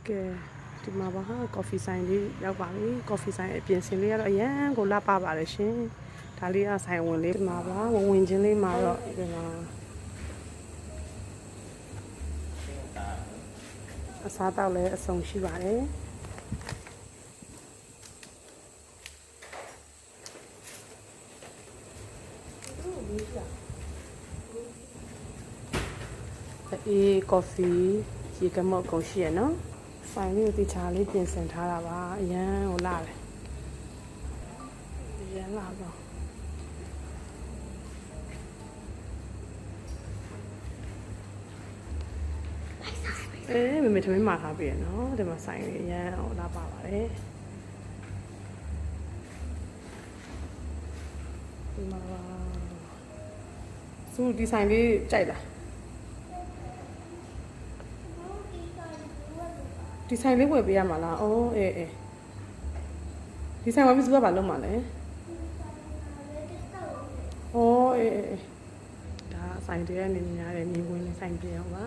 ကဲဒီမှာပါဟာကော်ဖီဆိုင်လေးရောက်ပါပြီကော်ဖီဆိုင်အပြင်ဆင်လေးကတော့အရန်ကိုလှပပါတယ်ရှင်ဒါလေးကဆိုင်ဝင်လေးဒီမှာပါဝင်ချင်းလေးမှာတော့ဒီမှာအစားတောက်လည်းအဆုံရှိပါတယ်အေးကော်ဖီရေကမော့ကုန်ရှိရနော်ဆိုင်လေးကိုတခြားလေးပြင်ဆင်ထားတာပါအရန်ကိုလာတယ်အရန်လာတော့မမေသမီးမှာထားပြီနော်ဒီမှာဆိုင်လေးအရန်ဟိုလာပါပါတယ်ဒီမှာပါသူဒီဆိုင်လေးကြိုက်လားဒီဆိုင်လေးဝယ်ပေးရမှာလားအော်အေးဒီဆိုင်ဝယ်ပြီးသူကဘာလုပ်မှာလဲအော်အေးဒါဆိုင်တည်းကနေများတယ်မြေဝင်လေးဆိုင်ပြအောင်ပါ